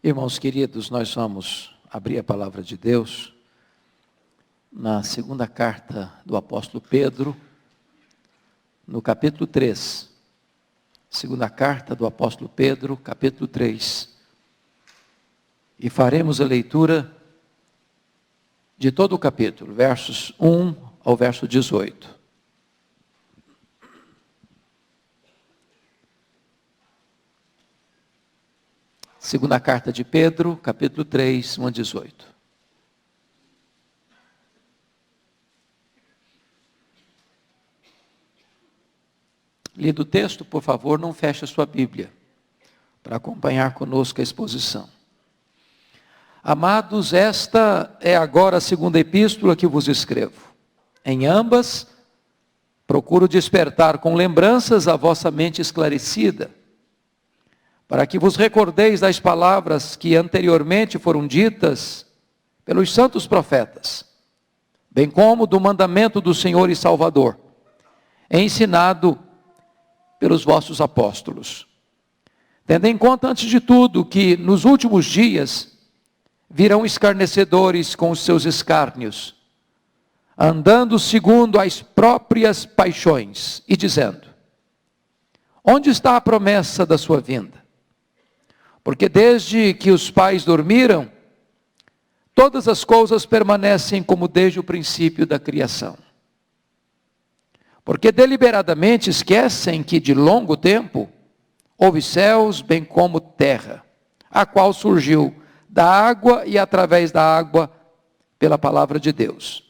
Irmãos queridos, nós vamos abrir a palavra de Deus na segunda carta do apóstolo Pedro, no capítulo 3. Segunda carta do apóstolo Pedro, capítulo 3. E faremos a leitura de todo o capítulo, versos 1 ao verso 18. Segunda carta de Pedro, capítulo 3, 1 a 18. Lido o texto, por favor, não feche a sua Bíblia, para acompanhar conosco a exposição. Amados, esta é agora a segunda epístola que vos escrevo. Em ambas, procuro despertar com lembranças a vossa mente esclarecida, para que vos recordeis das palavras que anteriormente foram ditas pelos santos profetas, bem como do mandamento do Senhor e Salvador, ensinado pelos vossos apóstolos. Tendo em conta, antes de tudo, que nos últimos dias virão escarnecedores com os seus escárnios, andando segundo as próprias paixões, e dizendo: onde está a promessa da sua vinda? Porque desde que os pais dormiram, todas as coisas permanecem como desde o princípio da criação. Porque deliberadamente esquecem que de longo tempo houve céus bem como terra, a qual surgiu da água e através da água pela palavra de Deus,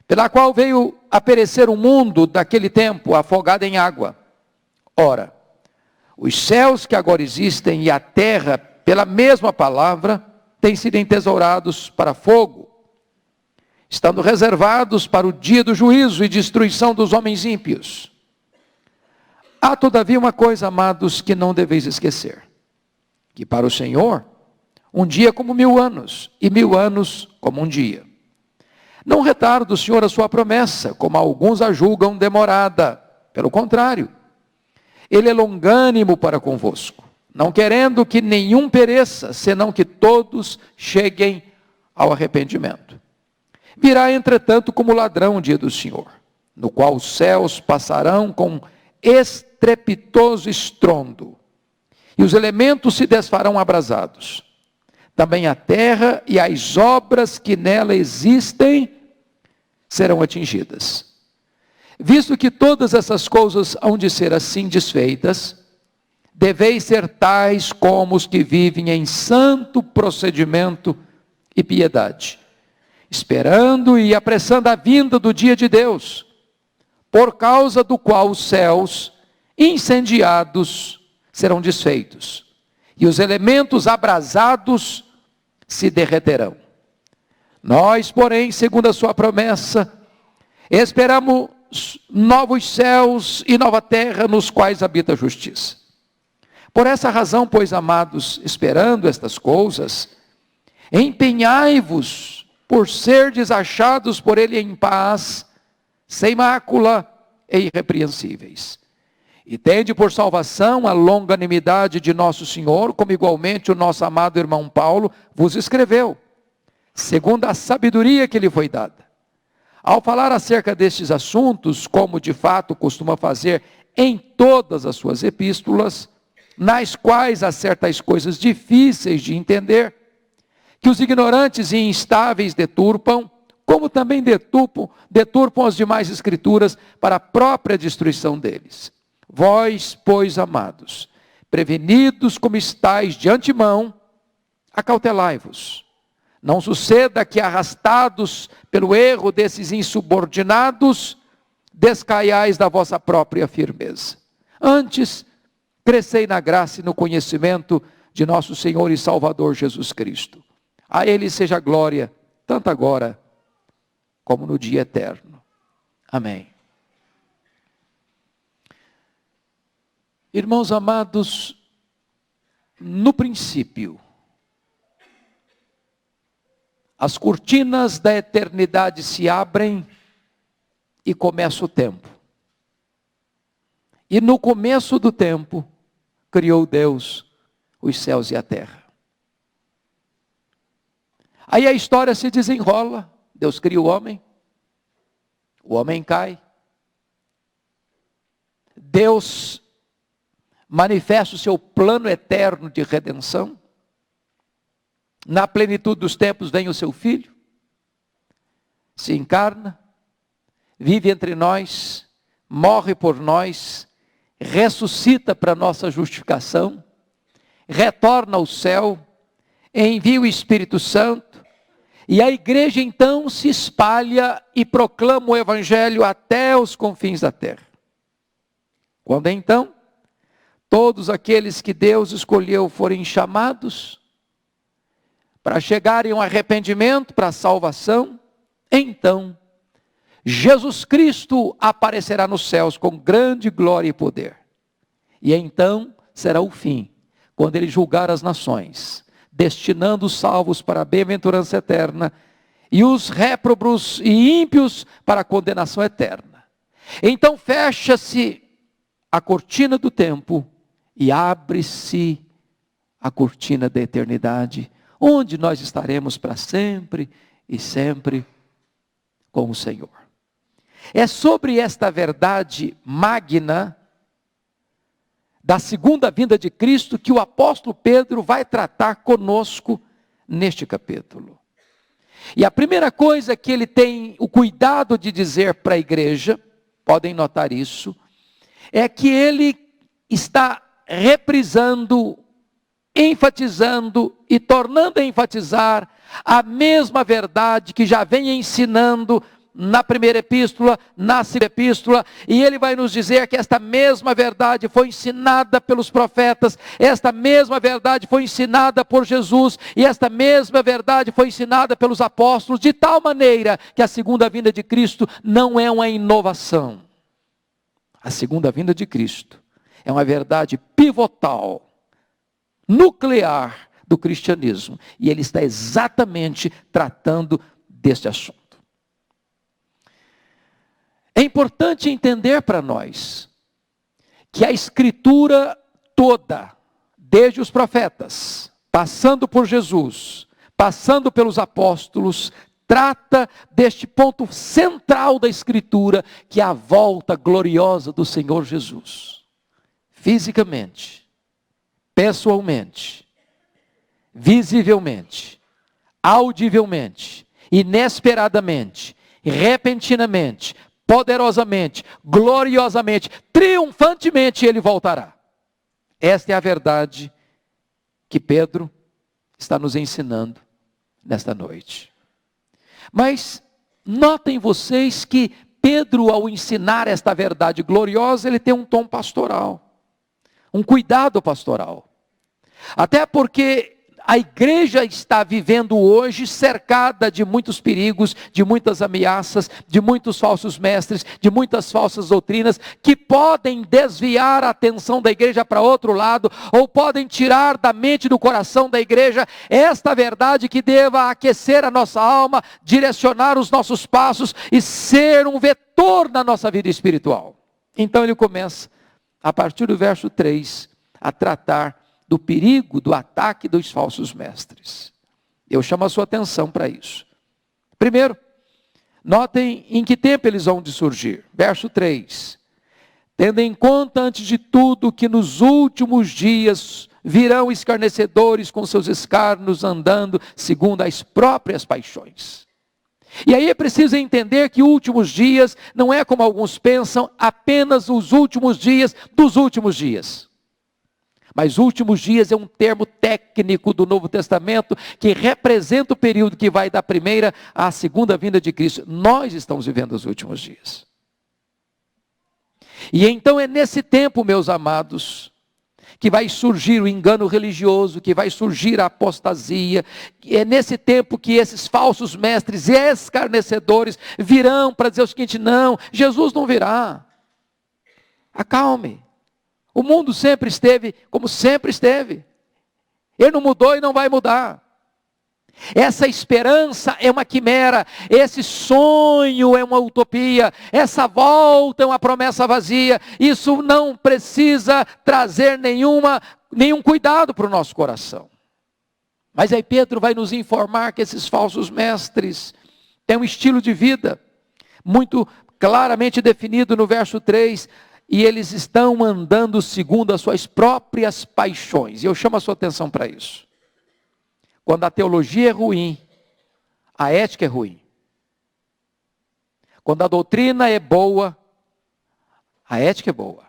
pela qual veio a perecer o mundo daquele tempo afogado em água. Ora, os céus que agora existem e a terra, pela mesma palavra, têm sido entesourados para fogo, estando reservados para o dia do juízo e destruição dos homens ímpios. Há todavia uma coisa, amados, que não deveis esquecer: que para o Senhor, um dia como 1000 anos, e 1000 anos como um dia. Não retarda o Senhor a sua promessa, como alguns a julgam demorada. Pelo contrário, Ele é longânimo para convosco, não querendo que nenhum pereça, senão que todos cheguem ao arrependimento. Virá, entretanto, como ladrão o dia do Senhor, no qual os céus passarão com estrepitoso estrondo, e os elementos se desfarão abrasados. Também a terra e as obras que nela existem serão atingidas. Visto que todas essas coisas hão de ser assim desfeitas, deveis ser tais como os que vivem em santo procedimento e piedade, esperando e apressando a vinda do dia de Deus, por causa do qual os céus incendiados serão desfeitos, e os elementos abrasados se derreterão. Nós, porém, segundo a sua promessa, esperamos novos céus e nova terra, nos quais habita a justiça. Por essa razão, pois, amados, esperando estas coisas, empenhai-vos por serdes achados por Ele em paz, sem mácula e irrepreensíveis. E tende por salvação a longanimidade de nosso Senhor, como igualmente o nosso amado irmão Paulo vos escreveu, segundo a sabedoria que lhe foi dada. Ao falar acerca destes assuntos, como de fato costuma fazer em todas as suas epístolas, nas quais há certas coisas difíceis de entender, que os ignorantes e instáveis deturpam, como também deturpam as demais escrituras para a própria destruição deles. Vós, pois, amados, prevenidos como estáis de antemão, acautelai-vos. Não suceda que, arrastados pelo erro desses insubordinados, descaiais da vossa própria firmeza. Antes, crescei na graça e no conhecimento de nosso Senhor e Salvador Jesus Cristo. A Ele seja glória, tanto agora como no dia eterno. Amém. Irmãos amados, no princípio, as cortinas da eternidade se abrem e começa o tempo. E no começo do tempo, criou Deus os céus e a terra. Aí a história se desenrola, Deus cria o homem cai, Deus manifesta o seu plano eterno de redenção, na plenitude dos tempos vem o seu Filho, se encarna, vive entre nós, morre por nós, ressuscita para nossa justificação, retorna ao céu, envia o Espírito Santo, e a igreja então se espalha e proclama o Evangelho até os confins da terra. Quando então todos aqueles que Deus escolheu forem chamados para chegarem ao arrependimento, para a salvação, então Jesus Cristo aparecerá nos céus com grande glória e poder. E então será o fim, quando ele julgar as nações, destinando os salvos para a bem-aventurança eterna e os réprobos e ímpios para a condenação eterna. Então fecha-se a cortina do tempo e abre-se a cortina da eternidade, onde nós estaremos para sempre e sempre com o Senhor. É sobre esta verdade magna da segunda vinda de Cristo que o apóstolo Pedro vai tratar conosco neste capítulo. E a primeira coisa que ele tem o cuidado de dizer para a igreja, podem notar isso, é que ele está reprisando, enfatizando e tornando a enfatizar a mesma verdade que já vem ensinando na primeira epístola, na segunda epístola, e ele vai nos dizer que esta mesma verdade foi ensinada pelos profetas, esta mesma verdade foi ensinada por Jesus, e esta mesma verdade foi ensinada pelos apóstolos, de tal maneira que a segunda vinda de Cristo não é uma inovação. A segunda vinda de Cristo é uma verdade pivotal, nuclear do cristianismo, e ele está exatamente tratando deste assunto. É importante entender para nós que a Escritura toda, desde os profetas, passando por Jesus, passando pelos apóstolos, trata deste ponto central da Escritura, que é a volta gloriosa do Senhor Jesus. Fisicamente, pessoalmente, visivelmente, audivelmente, inesperadamente, repentinamente, poderosamente, gloriosamente, triunfantemente ele voltará. Esta é a verdade que Pedro está nos ensinando nesta noite. Mas notem vocês que Pedro, ao ensinar esta verdade gloriosa, ele tem um tom pastoral, um cuidado pastoral. Até porque a igreja está vivendo hoje cercada de muitos perigos, de muitas ameaças, de muitos falsos mestres, de muitas falsas doutrinas, que podem desviar a atenção da igreja para outro lado, ou podem tirar da mente e do coração da igreja esta verdade que deva aquecer a nossa alma, direcionar os nossos passos e ser um vetor na nossa vida espiritual. Então ele começa, a partir do verso 3, a tratar do perigo, do ataque dos falsos mestres. Eu chamo a sua atenção para isso. Primeiro, notem em que tempo eles vão de surgir. Verso 3. Tendo em conta antes de tudo que nos últimos dias virão escarnecedores com seus escárnios andando segundo as próprias paixões. E aí é preciso entender que últimos dias não é como alguns pensam, apenas os últimos dias dos últimos dias. Mas últimos dias é um termo técnico do Novo Testamento que representa o período que vai da primeira à segunda vinda de Cristo. Nós estamos vivendo os últimos dias. E então é nesse tempo, meus amados, que vai surgir o engano religioso, que vai surgir a apostasia. É nesse tempo que esses falsos mestres escarnecedores virão para dizer o seguinte: não, Jesus não virá. Acalme. O mundo sempre esteve como sempre esteve. Ele não mudou e não vai mudar. Essa esperança é uma quimera, esse sonho é uma utopia, essa volta é uma promessa vazia. Isso não precisa trazer nenhum cuidado para o nosso coração. Mas aí Pedro vai nos informar que esses falsos mestres têm um estilo de vida muito claramente definido no verso 3, e eles estão andando segundo as suas próprias paixões. E eu chamo a sua atenção para isso. Quando a teologia é ruim, a ética é ruim. Quando a doutrina é boa, a ética é boa.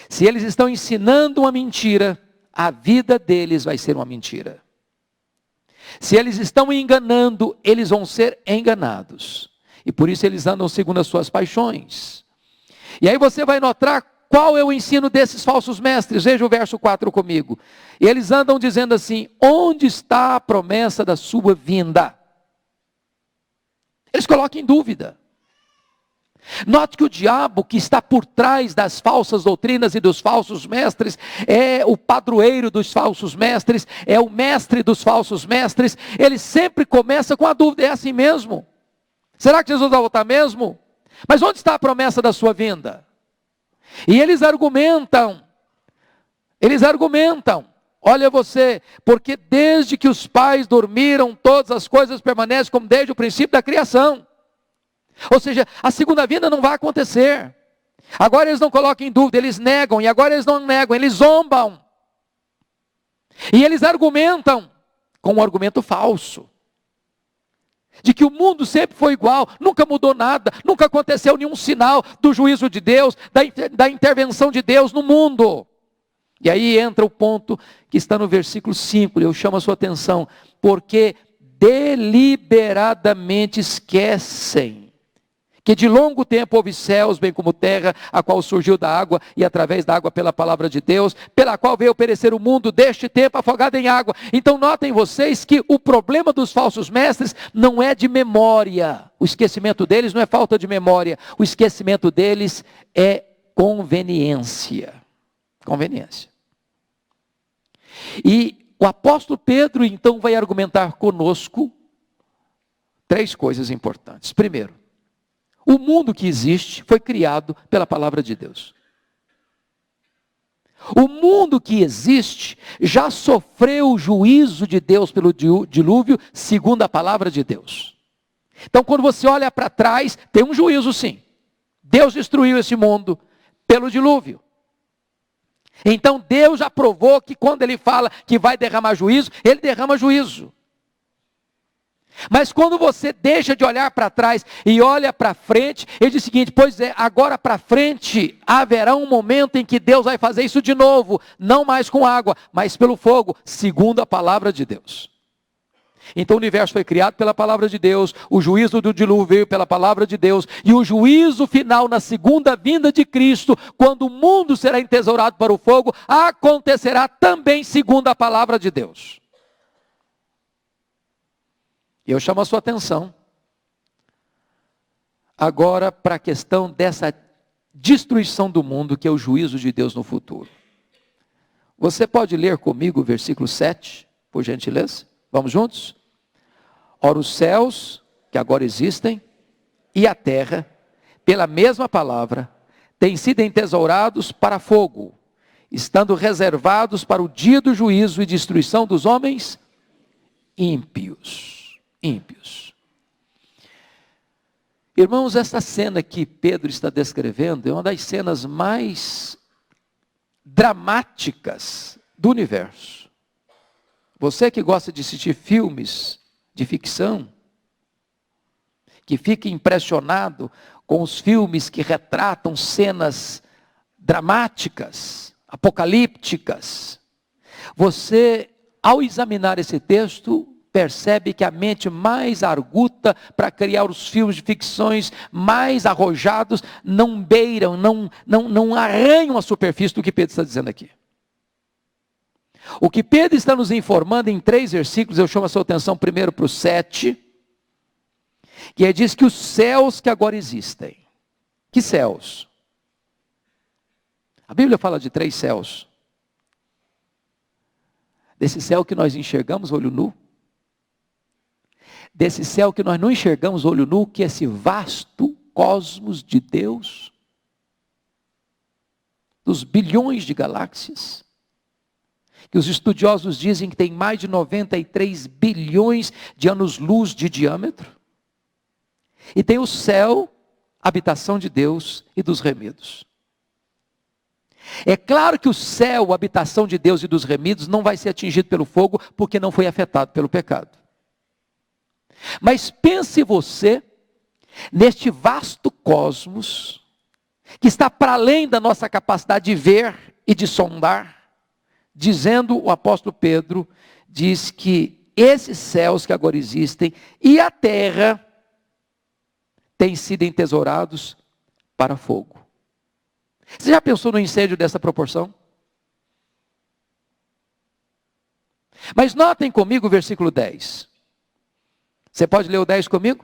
Se eles estão ensinando uma mentira, a vida deles vai ser uma mentira. Se eles estão enganando, eles vão ser enganados. E por isso eles andam segundo as suas paixões. E aí você vai notar qual é o ensino desses falsos mestres. Veja o verso 4 comigo. Eles andam dizendo assim: onde está a promessa da sua vinda? Eles colocam em dúvida. Note que o diabo que está por trás das falsas doutrinas e dos falsos mestres, é o padroeiro dos falsos mestres, é o mestre dos falsos mestres. Ele sempre começa com a dúvida: é assim mesmo? Será que Jesus vai voltar mesmo? Mas onde está a promessa da sua vinda? E eles argumentam, olha você, porque desde que os pais dormiram, todas as coisas permanecem como desde o princípio da criação. Ou seja, a segunda vinda não vai acontecer. Agora eles não colocam em dúvida, eles negam, e agora eles não negam, eles zombam. E eles argumentam com um argumento falso, de que o mundo sempre foi igual, nunca mudou nada, nunca aconteceu nenhum sinal do juízo de Deus, da intervenção de Deus no mundo. E aí entra o ponto que está no versículo 5, eu chamo a sua atenção, porque deliberadamente esquecem que de longo tempo houve céus, bem como terra, a qual surgiu da água, e através da água pela palavra de Deus, pela qual veio perecer o mundo deste tempo afogado em água. Então notem vocês que o problema dos falsos mestres não é de memória. O esquecimento deles não é falta de memória. O esquecimento deles é conveniência. Conveniência. E o apóstolo Pedro então vai argumentar conosco 3 coisas importantes. Primeiro, o mundo que existe foi criado pela palavra de Deus. O mundo que existe já sofreu o juízo de Deus pelo dilúvio, segundo a palavra de Deus. Então, quando você olha para trás, tem um juízo sim. Deus destruiu esse mundo pelo dilúvio. Então, Deus já provou que quando Ele fala que vai derramar juízo, Ele derrama juízo. Mas quando você deixa de olhar para trás e olha para frente, ele diz o seguinte: pois é, agora para frente haverá um momento em que Deus vai fazer isso de novo, não mais com água, mas pelo fogo, segundo a palavra de Deus. Então o universo foi criado pela palavra de Deus, o juízo do dilúvio veio pela palavra de Deus, e o juízo final na segunda vinda de Cristo, quando o mundo será entesourado para o fogo, acontecerá também segundo a palavra de Deus. E eu chamo a sua atenção agora para a questão dessa destruição do mundo, que é o juízo de Deus no futuro. Você pode ler comigo o versículo 7, por gentileza? Vamos juntos? Ora, os céus, que agora existem, e a terra, pela mesma palavra, têm sido entesourados para fogo, estando reservados para o dia do juízo e destruição dos homens ímpios. Irmãos, essa cena que Pedro está descrevendo é uma das cenas mais dramáticas do universo. Você que gosta de assistir filmes de ficção, que fica impressionado com os filmes que retratam cenas dramáticas, apocalípticas, você, ao examinar esse texto, percebe que a mente mais arguta para criar os filmes de ficções mais arrojados não beiram, não arranham a superfície do que Pedro está dizendo aqui. O que Pedro está nos informando em 3 versículos, eu chamo a sua atenção primeiro para o 7, que diz que os céus que agora existem. Que céus? A Bíblia fala de 3 céus. Desse céu que nós enxergamos olho nu, desse céu que nós não enxergamos olho nu, que é esse vasto cosmos de Deus, dos bilhões de galáxias, que os estudiosos dizem que tem mais de 93 bilhões de anos-luz de diâmetro. E tem o céu, habitação de Deus e dos remidos. É claro que o céu, habitação de Deus e dos remidos, não vai ser atingido pelo fogo, porque não foi afetado pelo pecado. Mas pense você, neste vasto cosmos, que está para além da nossa capacidade de ver e de sondar, dizendo o apóstolo Pedro, diz que esses céus que agora existem e a terra têm sido entesourados para fogo. Você já pensou no incêndio dessa proporção? Mas notem comigo o versículo 10. Você pode ler o 10 comigo?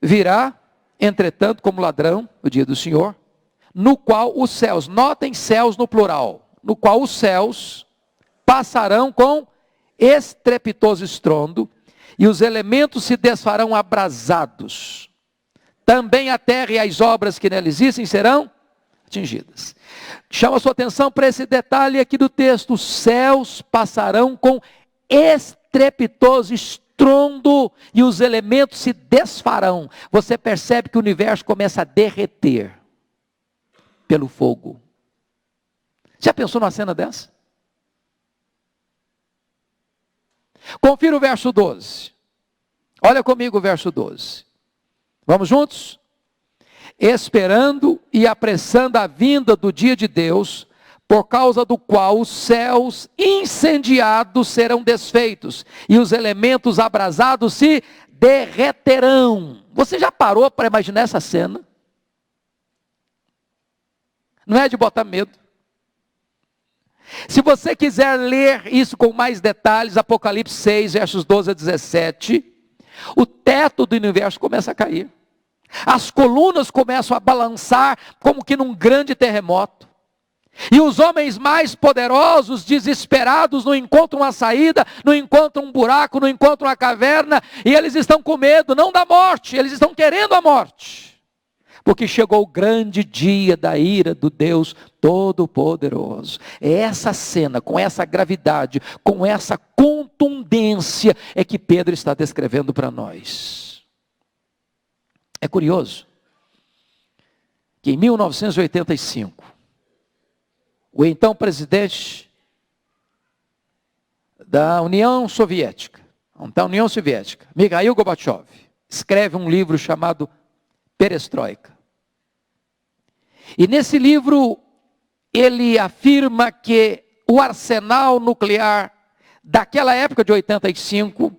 Virá, entretanto, como ladrão, o dia do Senhor, no qual os céus, notem céus no plural, no qual os céus passarão com estrepitoso estrondo, e os elementos se desfarão abrasados. Também a terra e as obras que nela existem serão atingidas. Chama a sua atenção para esse detalhe aqui do texto: os céus passarão com estrepitoso estrondo e os elementos se desfarão. Você percebe que o universo começa a derreter pelo fogo. Já pensou numa cena dessa? Confira o verso 12. Olha comigo o verso 12. Vamos juntos? Esperando e apressando a vinda do dia de Deus, por causa do qual os céus incendiados serão desfeitos, e os elementos abrasados se derreterão. Você já parou para imaginar essa cena? Não é de botar medo. Se você quiser ler isso com mais detalhes, Apocalipse 6, versos 12 a 17, o teto do universo começa a cair. As colunas começam a balançar como que num grande terremoto. E os homens mais poderosos, desesperados, não encontram uma saída, não encontram um buraco, não encontram uma caverna, e eles estão com medo, não da morte, eles estão querendo a morte. Porque chegou o grande dia da ira do Deus Todo-Poderoso. É essa cena, com essa gravidade, com essa contundência, é que Pedro está descrevendo para nós. É curioso que em 1985, o então presidente da União Soviética, Mikhail Gorbachev, escreve um livro chamado Perestroika. E nesse livro ele afirma que o arsenal nuclear daquela época de 85,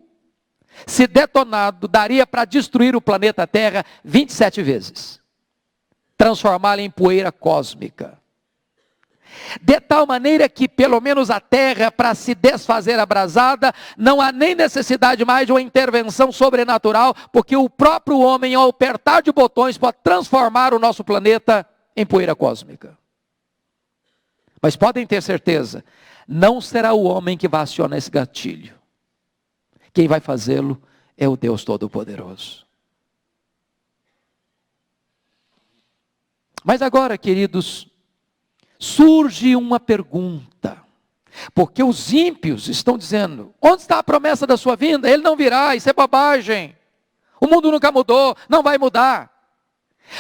se detonado, daria para destruir o planeta Terra 27 vezes. Transformá-lo em poeira cósmica. De tal maneira que pelo menos a Terra, para se desfazer abrasada, não há nem necessidade mais de uma intervenção sobrenatural, porque o próprio homem, ao apertar de botões, pode transformar o nosso planeta em poeira cósmica. Mas podem ter certeza, não será o homem que vai acionar esse gatilho. Quem vai fazê-lo é o Deus Todo-Poderoso. Mas agora, queridos, surge uma pergunta. Porque os ímpios estão dizendo: onde está a promessa da sua vinda? Ele não virá, isso é bobagem. O mundo nunca mudou, não vai mudar.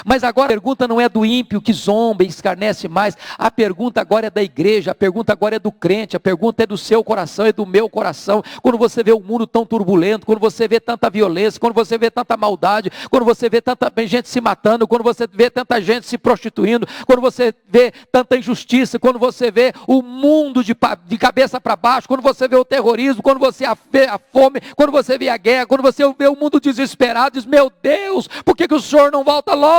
Mas agora a pergunta não é do ímpio que zomba e escarnece mais. A pergunta agora é da igreja, a pergunta agora é do crente, a pergunta é do seu coração, é do meu coração. Quando você vê o mundo tão turbulento, quando você vê tanta violência, quando você vê tanta maldade, quando você vê tanta gente se matando, quando você vê tanta gente se prostituindo, quando você vê tanta injustiça, quando você vê o mundo de cabeça para baixo, quando você vê o terrorismo, quando você vê a fome, quando você vê a guerra, quando você vê o mundo desesperado, diz: meu Deus, por que o Senhor não volta logo?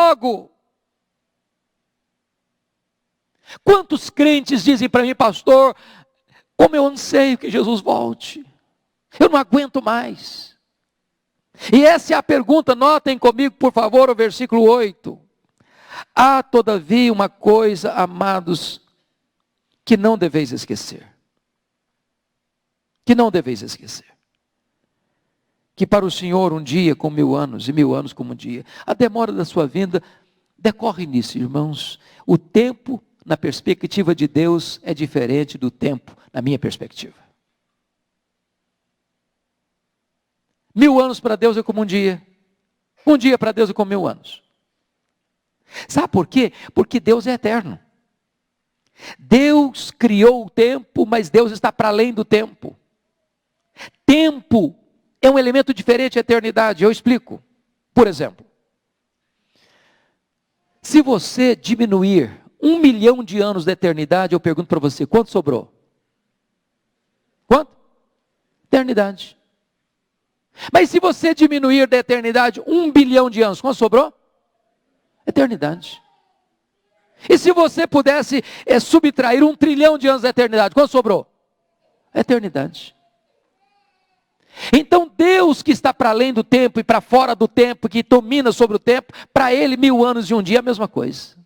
Quantos crentes dizem para mim: pastor, como eu anseio que Jesus volte, eu não aguento mais. E essa é a pergunta, notem comigo por favor o versículo 8. Há todavia uma coisa, amados, que não deveis esquecer. Que não deveis esquecer. Que para o Senhor um dia como 1000 anos, e 1000 anos como um dia. A demora da sua vinda decorre nisso, irmãos. O tempo, na perspectiva de Deus, é diferente do tempo na minha perspectiva. 1000 anos para Deus é como um dia. Um dia para Deus é como 1000 anos. Sabe por quê? Porque Deus é eterno. Deus criou o tempo, mas Deus está para além do tempo. Tempo é um elemento diferente da eternidade. Eu explico. Por exemplo, se você diminuir 1 milhão de anos da eternidade, eu pergunto para você, quanto sobrou? Quanto? Eternidade. Mas se você diminuir da eternidade 1 bilhão de anos, quanto sobrou? Eternidade. E se você pudesse subtrair 1 trilhão de anos da eternidade, quanto sobrou? Eternidade. Então Deus que está para além do tempo e para fora do tempo, que domina sobre o tempo, para Ele 1000 anos e um dia é a mesma coisa.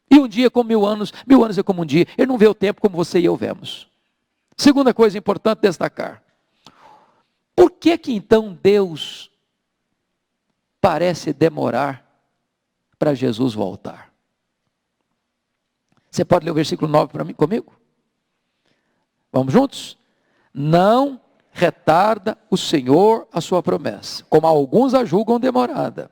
E um dia como 1000 anos, 1000 anos é como um dia. Ele não vê o tempo como você e eu vemos. Segunda coisa importante destacar. Por que então Deus parece demorar para Jesus voltar? Você pode ler o versículo 9 para mim, comigo? Vamos juntos? Não retarda o Senhor a sua promessa, como alguns a julgam demorada.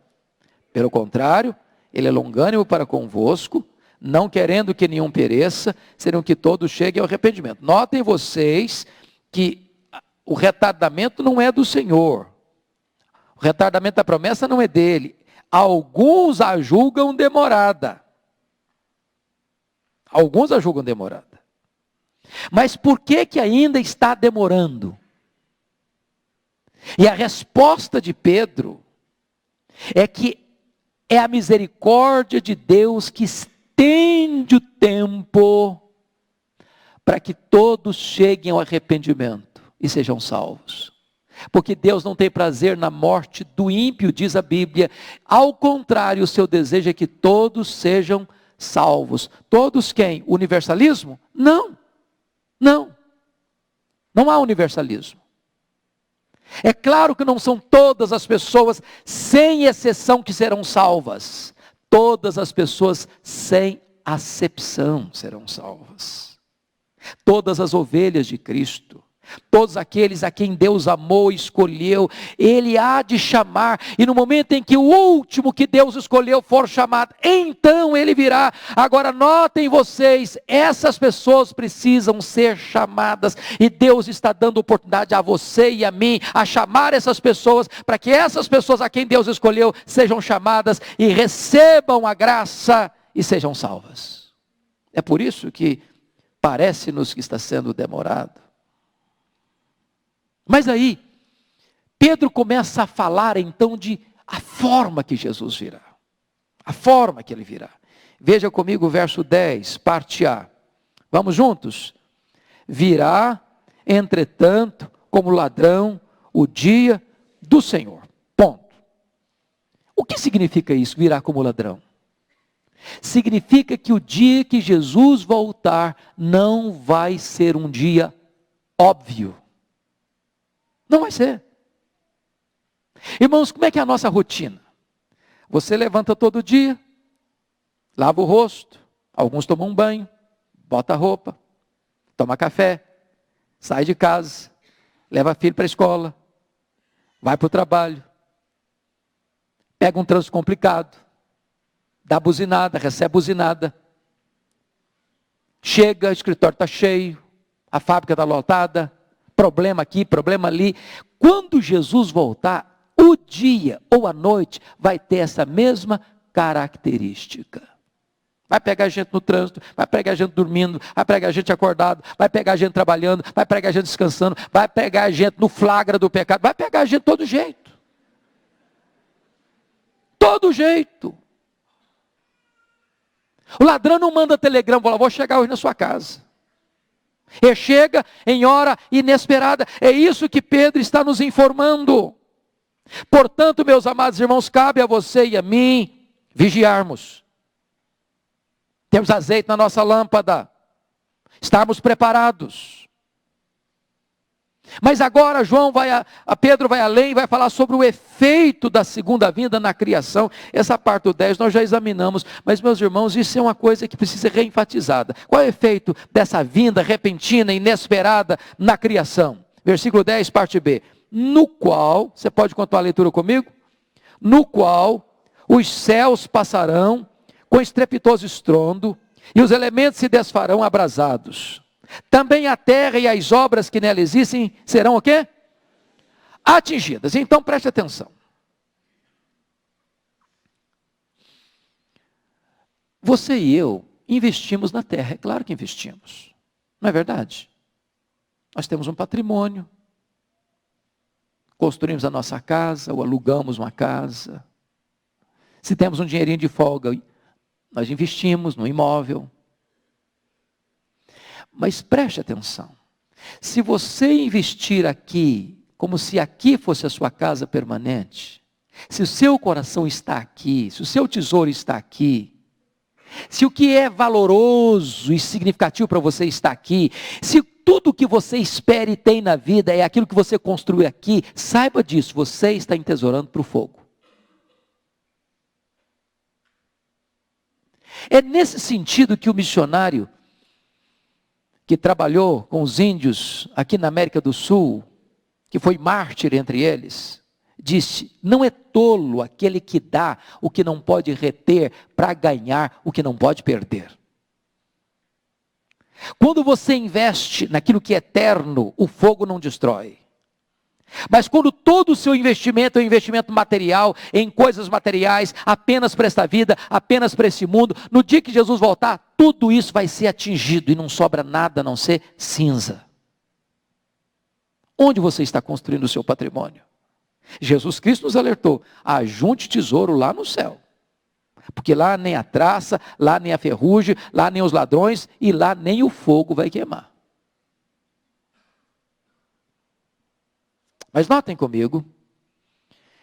Pelo contrário, Ele é longânimo para convosco, não querendo que nenhum pereça, senão que todos cheguem ao arrependimento. Notem vocês que o retardamento não é do Senhor. O retardamento da promessa não é dele. Alguns a julgam demorada. Alguns a julgam demorada. Mas por que ainda está demorando? E a resposta de Pedro é que é a misericórdia de Deus que estende o tempo para que todos cheguem ao arrependimento e sejam salvos. Porque Deus não tem prazer na morte do ímpio, diz a Bíblia. Ao contrário, o seu desejo é que todos sejam salvos. Todos quem? Universalismo? Não. Não. Não há universalismo. É claro que não são todas as pessoas, sem exceção, que serão salvas. Todas as pessoas, sem acepção, serão salvas. Todas as ovelhas de Cristo, todos aqueles a quem Deus amou e escolheu, Ele há de chamar, e no momento em que o último que Deus escolheu for chamado, então Ele virá. Agora notem vocês, essas pessoas precisam ser chamadas, e Deus está dando oportunidade a você e a mim, a chamar essas pessoas, para que essas pessoas a quem Deus escolheu, sejam chamadas, e recebam a graça, e sejam salvas. É por isso que parece-nos que está sendo demorado. Mas aí, Pedro começa a falar então de a forma que Jesus virá. A forma que Ele virá. Veja comigo o verso 10, parte A. Vamos juntos? Virá, entretanto, como ladrão, o dia do Senhor. Ponto. O que significa isso, virá como ladrão? Significa que o dia que Jesus voltar não vai ser um dia óbvio. Não vai ser. Irmãos, como é que é a nossa rotina? Você levanta todo dia, lava o rosto, alguns tomam um banho, bota a roupa, toma café, sai de casa, leva filho para a escola, vai para o trabalho, pega um trânsito complicado, dá buzinada, recebe buzinada, chega, o escritório está cheio, a fábrica está lotada, problema aqui, problema ali. Quando Jesus voltar, o dia ou a noite vai ter essa mesma característica. Vai pegar gente no trânsito, vai pegar gente dormindo, vai pegar gente acordado, vai pegar gente trabalhando, vai pegar gente descansando, vai pegar gente no flagra do pecado, vai pegar gente de todo jeito. Todo jeito. O ladrão não manda telegrama, fala, vou chegar hoje na sua casa. Ele chega em hora inesperada. É isso que Pedro está nos informando. Portanto, meus amados irmãos, cabe a você e a mim vigiarmos. Temos azeite na nossa lâmpada. Estarmos preparados. Mas agora Pedro vai além e vai falar sobre o efeito da segunda vinda na criação. Essa parte do 10 nós já examinamos, mas meus irmãos, isso é uma coisa que precisa ser reenfatizada. Qual é o efeito dessa vinda repentina, inesperada na criação? Versículo 10, parte B. No qual, você pode contar a leitura comigo? No qual os céus passarão com estrepitoso estrondo, e os elementos se desfarão abrasados. Também a terra e as obras que nela existem serão o quê? Atingidas. Então preste atenção. Você e eu investimos na terra, é claro que investimos. Não é verdade? Nós temos um patrimônio. Construímos a nossa casa, ou alugamos uma casa. Se temos um dinheirinho de folga, nós investimos no imóvel. Mas preste atenção, se você investir aqui, como se aqui fosse a sua casa permanente, se o seu coração está aqui, se o seu tesouro está aqui, se o que é valoroso e significativo para você está aqui, se tudo que você espera e tem na vida é aquilo que você construiu aqui, saiba disso, você está entesourando para o fogo. É nesse sentido que o missionário que trabalhou com os índios aqui na América do Sul, que foi mártir entre eles, disse: não é tolo aquele que dá o que não pode reter para ganhar o que não pode perder. Quando você investe naquilo que é eterno, o fogo não destrói. Mas quando todo o seu investimento é um investimento material, em coisas materiais, apenas para esta vida, apenas para esse mundo, no dia que Jesus voltar, tudo isso vai ser atingido e não sobra nada a não ser cinza. Onde você está construindo o seu patrimônio? Jesus Cristo nos alertou: ajunte tesouro lá no céu. Porque lá nem a traça, lá nem a ferrugem, lá nem os ladrões e lá nem o fogo vai queimar. Mas notem comigo,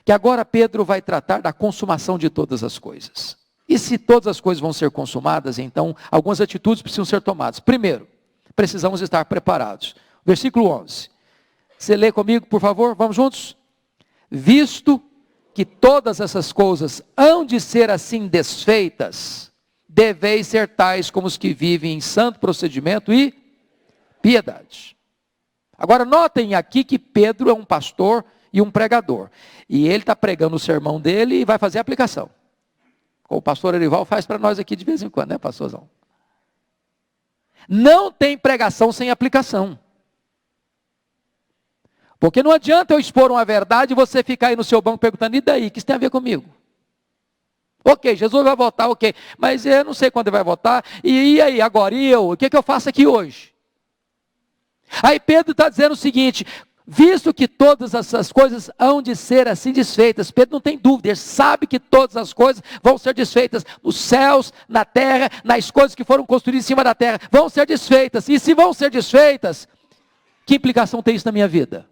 que agora Pedro vai tratar da consumação de todas as coisas. E se todas as coisas vão ser consumadas, então algumas atitudes precisam ser tomadas. Primeiro, precisamos estar preparados. Versículo 11. Você lê comigo, por favor? Vamos juntos? Visto que todas essas coisas hão de ser assim desfeitas, deveis ser tais como os que vivem em santo procedimento e piedade. Agora notem aqui que Pedro é um pastor e um pregador. E ele está pregando o sermão dele e vai fazer a aplicação. Como o pastor Erival faz para nós aqui de vez em quando, né, pastorzão? Não tem pregação sem aplicação. Porque não adianta eu expor uma verdade e você ficar aí no seu banco perguntando: e daí, o que isso tem a ver comigo? Ok, Jesus vai voltar, ok. Mas eu não sei quando ele vai voltar. E aí, agora? E eu? O que eu faço aqui hoje? Aí Pedro está dizendo o seguinte: visto que todas essas coisas hão de ser assim desfeitas. Pedro não tem dúvida, ele sabe que todas as coisas vão ser desfeitas. Nos céus, na terra, nas coisas que foram construídas em cima da terra, vão ser desfeitas. E se vão ser desfeitas, que implicação tem isso na minha vida?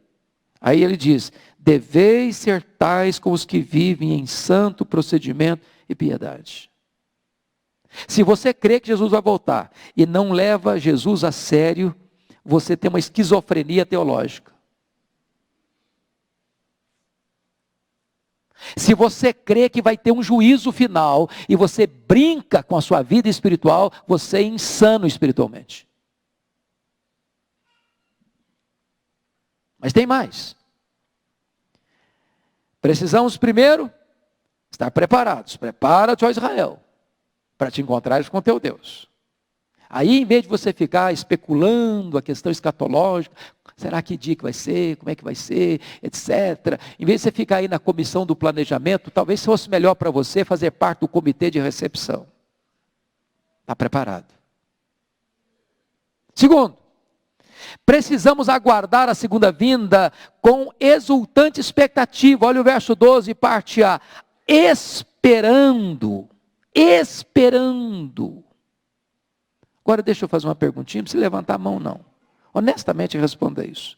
Aí ele diz: deveis ser tais como os que vivem em santo procedimento e piedade. Se você crê que Jesus vai voltar e não leva Jesus a sério, você tem uma esquizofrenia teológica. Se você crê que vai ter um juízo final e você brinca com a sua vida espiritual, você é insano espiritualmente. Mas tem mais. Precisamos primeiro estar preparados. Prepara-te, ó Israel, para te encontrares com teu Deus. Aí, em vez de você ficar especulando a questão escatológica, será que dia que vai ser, como é que vai ser, etc. Em vez de você ficar aí na comissão do planejamento, talvez fosse melhor para você fazer parte do comitê de recepção. Está preparado. Segundo, precisamos aguardar a segunda vinda com exultante expectativa. Olha o verso 12, parte A. Esperando. Agora deixa eu fazer uma perguntinha, não precisa levantar a mão não. Honestamente responda isso.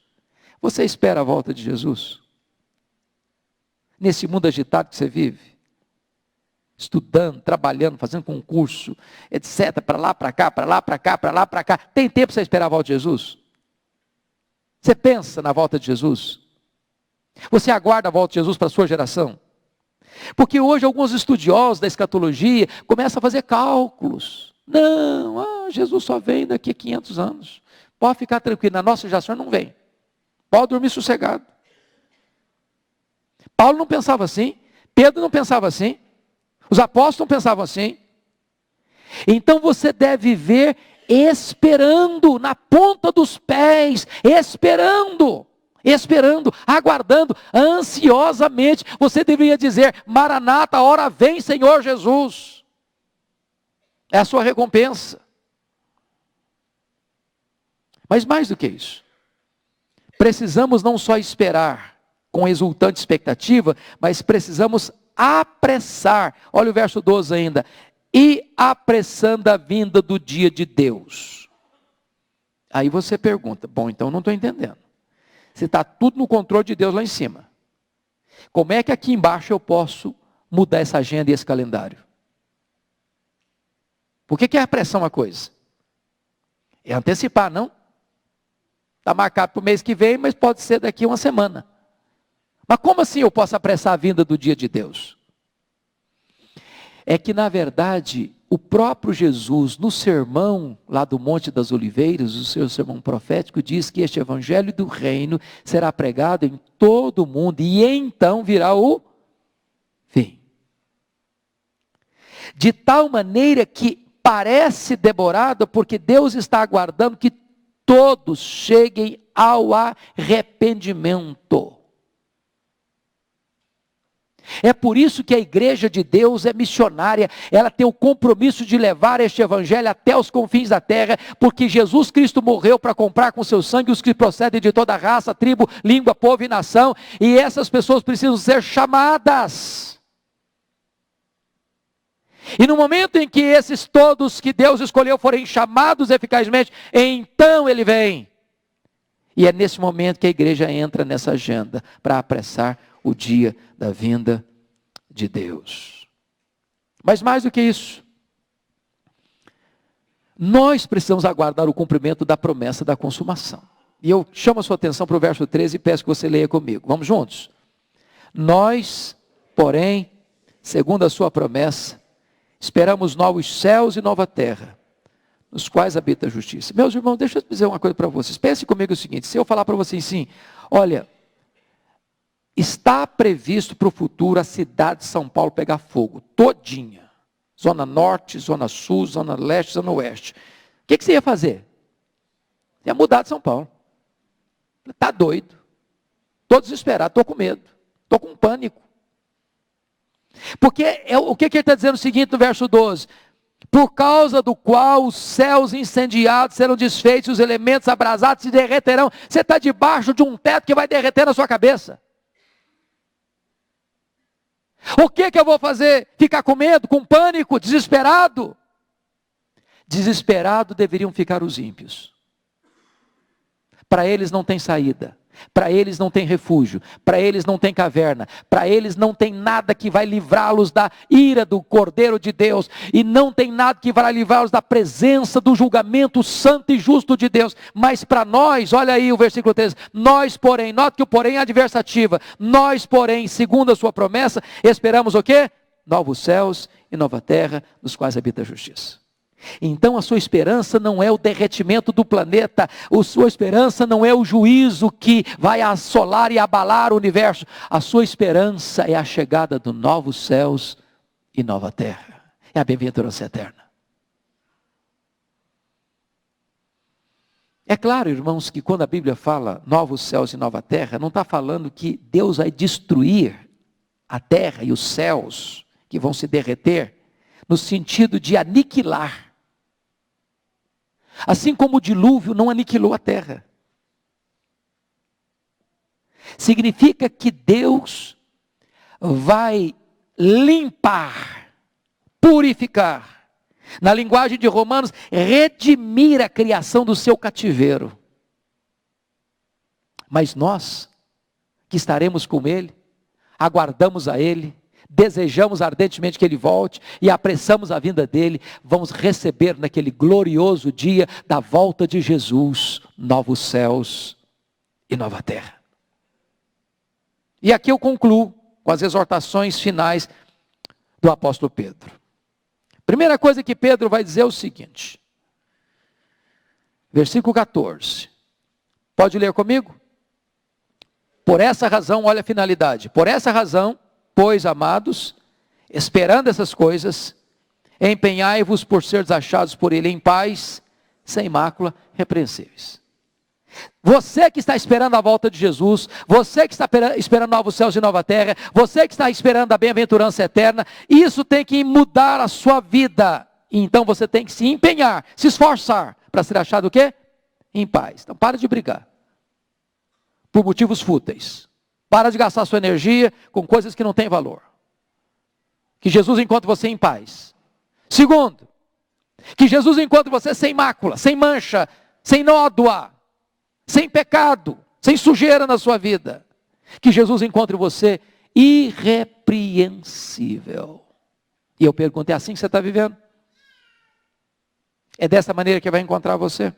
Você espera a volta de Jesus? Nesse mundo agitado que você vive? Estudando, trabalhando, fazendo concurso, etc. Para lá, para cá, para lá, para cá, para lá, para cá. Tem tempo para você esperar a volta de Jesus? Você pensa na volta de Jesus? Você aguarda a volta de Jesus para a sua geração? Porque hoje alguns estudiosos da escatologia começam a fazer cálculos. Não, Jesus só vem daqui a 500 anos. Pode ficar tranquilo, na nossa geração não vem. Pode dormir sossegado. Paulo não pensava assim, Pedro não pensava assim, os apóstolos não pensavam assim. Então você deve viver esperando, na ponta dos pés, esperando, aguardando, ansiosamente. Você deveria dizer: Maranata, a hora vem, Senhor Jesus. É a sua recompensa. Mas mais do que isso, precisamos não só esperar com exultante expectativa, mas precisamos apressar. Olha o verso 12 ainda. E apressando a vinda do dia de Deus. Aí você pergunta: bom, então não estou entendendo. Se está tudo no controle de Deus lá em cima, como é que aqui embaixo eu posso mudar essa agenda e esse calendário? Por que é apressar uma coisa? É antecipar, não? Está marcado para o mês que vem, mas pode ser daqui a uma semana. Mas como assim eu posso apressar a vinda do dia de Deus? É que, na verdade, o próprio Jesus, no sermão lá do Monte das Oliveiras, o seu sermão profético, diz que este evangelho do reino será pregado em todo o mundo, e então virá o fim. De tal maneira que parece demorado, porque Deus está aguardando que todos cheguem ao arrependimento. É por isso que a igreja de Deus é missionária, ela tem o compromisso de levar este evangelho até os confins da terra, porque Jesus Cristo morreu para comprar com seu sangue os que procedem de toda raça, tribo, língua, povo e nação, e essas pessoas precisam ser chamadas. E no momento em que esses todos que Deus escolheu forem chamados eficazmente, então Ele vem. E é nesse momento que a igreja entra nessa agenda, para apressar o dia da vinda de Deus. Mas mais do que isso, nós precisamos aguardar o cumprimento da promessa da consumação. E eu chamo a sua atenção para o verso 13 e peço que você leia comigo. Vamos juntos? Nós, porém, segundo a sua promessa, esperamos novos céus e nova terra, nos quais habita a justiça. Meus irmãos, deixa eu dizer uma coisa para vocês. Pense comigo o seguinte: se eu falar para vocês assim, olha, está previsto para o futuro a cidade de São Paulo pegar fogo, todinha. Zona norte, zona sul, zona leste, zona oeste. O que você ia fazer? Ia mudar de São Paulo. Está doido. Estou desesperado, estou com medo. Estou com pânico. Porque o que ele está dizendo o seguinte no verso 12? Por causa do qual os céus incendiados serão desfeitos, os elementos abrasados se derreterão. Você está debaixo de um teto que vai derreter na sua cabeça. O que eu vou fazer? Ficar com medo, com pânico, desesperado? Desesperado deveriam ficar os ímpios. Para eles não tem saída, para eles não tem refúgio, para eles não tem caverna, para eles não tem nada que vai livrá-los da ira do Cordeiro de Deus, e não tem nada que vai livrá-los da presença do julgamento santo e justo de Deus. Mas para nós, olha aí o versículo 13, nós porém, note que o porém é adversativa, nós porém, segundo a sua promessa, esperamos o quê? Novos céus e nova terra, nos quais habita a justiça. Então a sua esperança não é o derretimento do planeta, a sua esperança não é o juízo que vai assolar e abalar o universo, a sua esperança é a chegada dos novos céus e nova terra, é a bem-aventurança eterna. É claro, irmãos, que quando a Bíblia fala novos céus e nova terra, não está falando que Deus vai destruir a terra e os céus que vão se derreter, no sentido de aniquilar. Assim como o dilúvio não aniquilou a terra. Significa que Deus vai limpar, purificar. Na linguagem de Romanos, redimir a criação do seu cativeiro. Mas nós, que estaremos com Ele, aguardamos a Ele, desejamos ardentemente que Ele volte e apressamos a vinda dEle, vamos receber naquele glorioso dia da volta de Jesus, novos céus e nova terra. E aqui eu concluo com as exortações finais do apóstolo Pedro. Primeira coisa que Pedro vai dizer é o seguinte, versículo 14. Pode ler comigo? Por essa razão, olha a finalidade. Por essa razão, pois, amados, esperando essas coisas, empenhai-vos por seres achados por ele em paz, sem mácula, repreensíveis. Você que está esperando a volta de Jesus, você que está esperando novos céus e nova terra, você que está esperando a bem-aventurança eterna, isso tem que mudar a sua vida. Então você tem que se empenhar, se esforçar, para ser achado o quê? Em paz. Então para de brigar por motivos fúteis. Para de gastar sua energia com coisas que não têm valor. Que Jesus encontre você em paz. Segundo, que Jesus encontre você sem mácula, sem mancha, sem nódoa, sem pecado, sem sujeira na sua vida. Que Jesus encontre você irrepreensível. E eu pergunto, é assim que você está vivendo? É dessa maneira que vai encontrar você?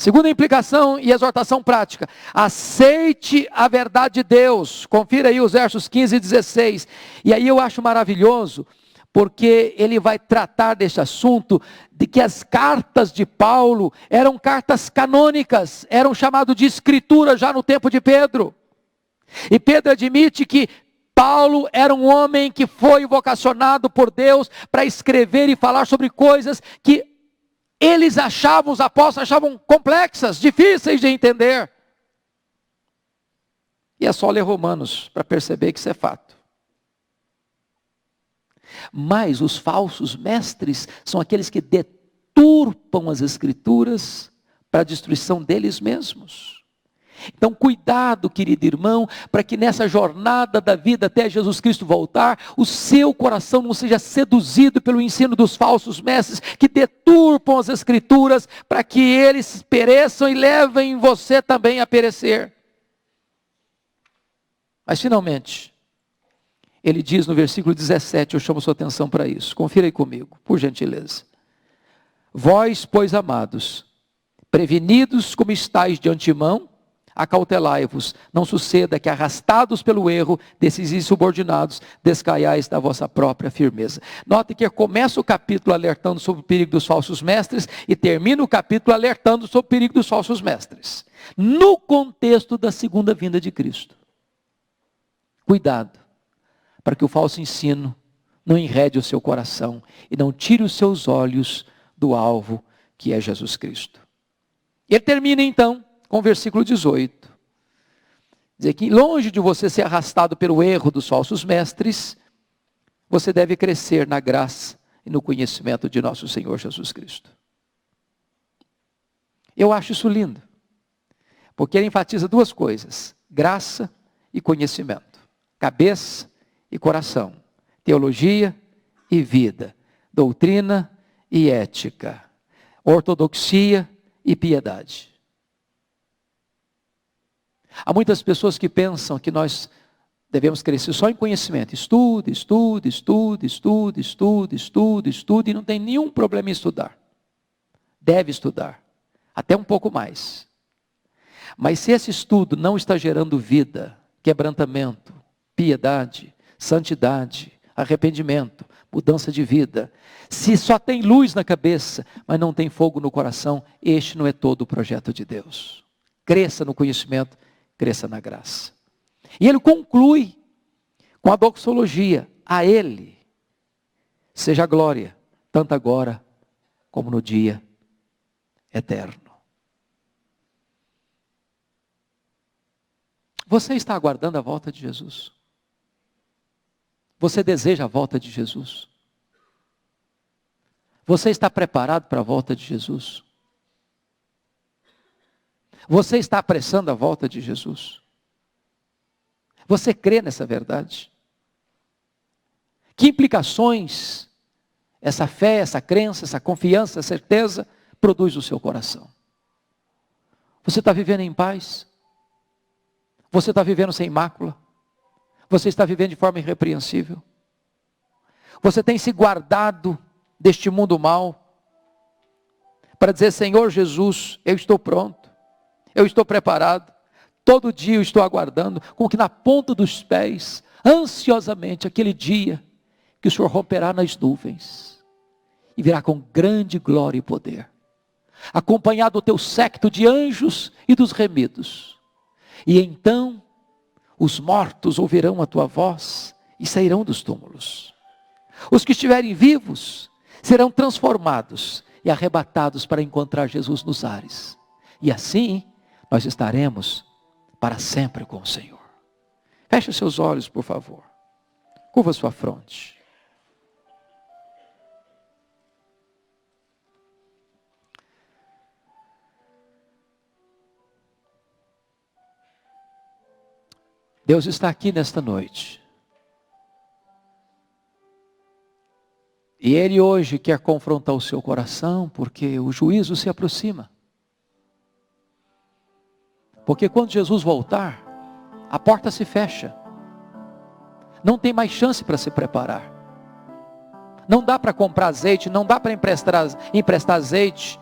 Segunda implicação e exortação prática. Aceite a verdade de Deus. Confira aí os versos 15 e 16. E aí eu acho maravilhoso, porque ele vai tratar desse assunto, de que as cartas de Paulo eram cartas canônicas, eram chamadas de escritura já no tempo de Pedro. E Pedro admite que Paulo era um homem que foi vocacionado por Deus para escrever e falar sobre coisas que eles achavam, os apóstolos achavam complexas, difíceis de entender. E é só ler Romanos para perceber que isso é fato. Mas os falsos mestres são aqueles que deturpam as escrituras para a destruição deles mesmos. Então cuidado, querido irmão, para que nessa jornada da vida até Jesus Cristo voltar, o seu coração não seja seduzido pelo ensino dos falsos mestres, que deturpam as escrituras, para que eles pereçam e levem você também a perecer. Mas finalmente, ele diz no versículo 17, eu chamo sua atenção para isso, confira aí comigo, por gentileza. Vós, pois, amados, prevenidos como estáis de antemão, acautelai-vos, não suceda que arrastados pelo erro desses insubordinados, descaiais da vossa própria firmeza. Note que começa o capítulo alertando sobre o perigo dos falsos mestres e termina o capítulo alertando sobre o perigo dos falsos mestres. No contexto da segunda vinda de Cristo. Cuidado, para que o falso ensino não enrede o seu coração e não tire os seus olhos do alvo que é Jesus Cristo. Ele termina então com o versículo 18. Dizer que longe de você ser arrastado pelo erro dos falsos mestres, você deve crescer na graça e no conhecimento de nosso Senhor Jesus Cristo. Eu acho isso lindo, porque ele enfatiza duas coisas, graça e conhecimento, cabeça e coração, teologia e vida, doutrina e ética, ortodoxia e piedade. Há muitas pessoas que pensam que nós devemos crescer só em conhecimento. Estude, estude, estude, estude, estude, estude, estude, e não tem nenhum problema em estudar. Deve estudar, até um pouco mais. Mas se esse estudo não está gerando vida, quebrantamento, piedade, santidade, arrependimento, mudança de vida, se só tem luz na cabeça, mas não tem fogo no coração, este não é todo o projeto de Deus. Cresça no conhecimento, cresça na graça. E ele conclui com a doxologia, a ele seja a glória, tanto agora como no dia eterno. Você está aguardando a volta de Jesus? Você deseja a volta de Jesus? Você está preparado para a volta de Jesus? Você está apressando a volta de Jesus? Você crê nessa verdade? Que implicações essa fé, essa crença, essa confiança, essa certeza produz no seu coração? Você está vivendo em paz? Você está vivendo sem mácula? Você está vivendo de forma irrepreensível? Você tem se guardado deste mundo mau para dizer: Senhor Jesus, eu estou pronto. eu estou preparado. Todo dia eu estou aguardando, como que na ponta dos pés, ansiosamente, aquele dia que o Senhor romperá nas nuvens e virá com grande glória e poder, acompanhado do teu séquito de anjos e dos remidos. E então os mortos ouvirão a tua voz e sairão dos túmulos. Os que estiverem vivos serão transformados e arrebatados para encontrar Jesus nos ares. E assim nós estaremos para sempre com o Senhor. Feche seus olhos, por favor. Curva sua fronte. Deus está aqui nesta noite. E Ele hoje quer confrontar o seu coração, porque o juízo se aproxima. Porque quando Jesus voltar, a porta se fecha. Não tem mais chance para se preparar. Não dá para comprar azeite, não dá para emprestar azeite.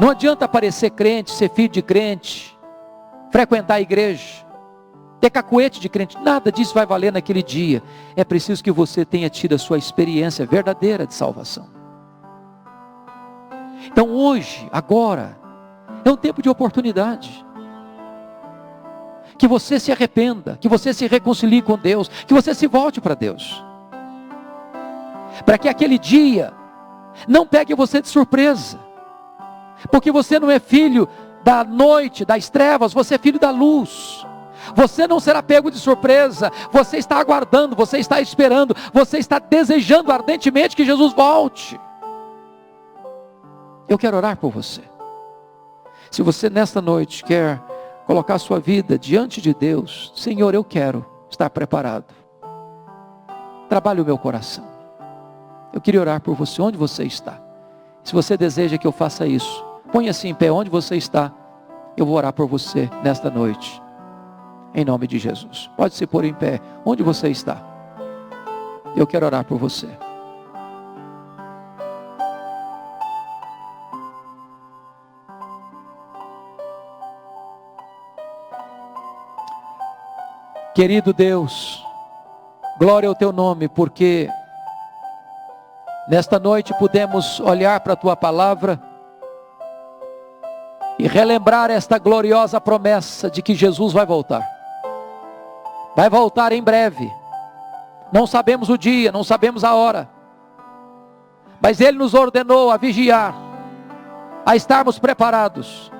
Não adianta parecer crente, ser filho de crente, frequentar a igreja, ter cacuete de crente, nada disso vai valer naquele dia. É preciso que você tenha tido a sua experiência verdadeira de salvação. Então hoje, agora, é um tempo de oportunidade. Que você se arrependa, que você se reconcilie com Deus, que você se volte para Deus. Para que aquele dia não pegue você de surpresa. Porque você não é filho da noite, das trevas, você é filho da luz. Você não será pego de surpresa, você está aguardando, você está esperando, você está desejando ardentemente que Jesus volte. Eu quero orar por você. Se você nesta noite quer colocar a sua vida diante de Deus, Senhor, eu quero estar preparado. Trabalhe o meu coração. Eu queria orar por você, onde você está. Se você deseja que eu faça isso, ponha-se em pé onde você está. Eu vou orar por você nesta noite. Em nome de Jesus. Pode se pôr em pé onde você está. Eu quero orar por você. Querido Deus, glória ao teu nome, porque nesta noite pudemos olhar para a tua palavra e relembrar esta gloriosa promessa de que Jesus vai voltar. Vai voltar em breve. Não sabemos o dia, não sabemos a hora. Mas Ele nos ordenou a vigiar, a estarmos preparados,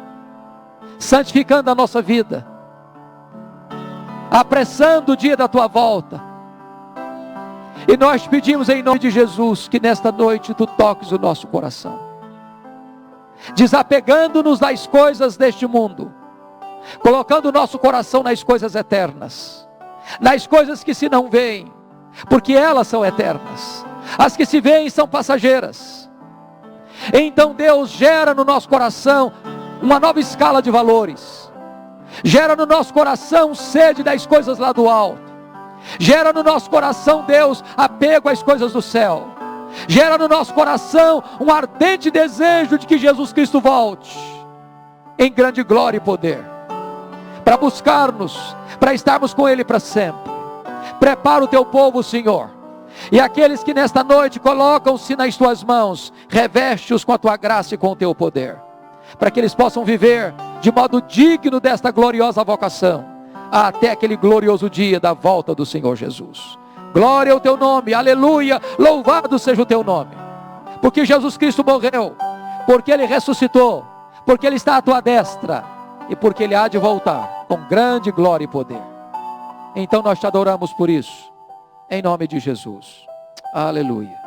santificando a nossa vida, apressando o dia da tua volta. E nós pedimos em nome de Jesus que nesta noite tu toques o nosso coração, desapegando-nos das coisas deste mundo, colocando o nosso coração nas coisas eternas, nas coisas que se não veem, porque elas são eternas. As que se veem são passageiras. Então Deus gera no nosso coração uma nova escala de valores. Gera no nosso coração sede das coisas lá do alto. Gera no nosso coração, Deus, apego às coisas do céu. Gera no nosso coração um ardente desejo de que Jesus Cristo volte em grande glória e poder, para buscar-nos, para estarmos com Ele para sempre. Prepara o teu povo, Senhor, e aqueles que nesta noite colocam-se nas tuas mãos, reveste-os com a tua graça e com o teu poder, para que eles possam viver de modo digno desta gloriosa vocação, até aquele glorioso dia da volta do Senhor Jesus. Glória ao teu nome, aleluia, louvado seja o teu nome, porque Jesus Cristo morreu, porque Ele ressuscitou, porque Ele está à tua destra, e porque Ele há de voltar com grande glória e poder. Então nós te adoramos por isso, em nome de Jesus, aleluia,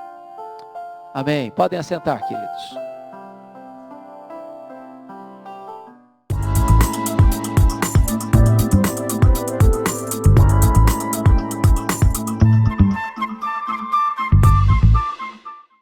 amém. Podem assentar, queridos.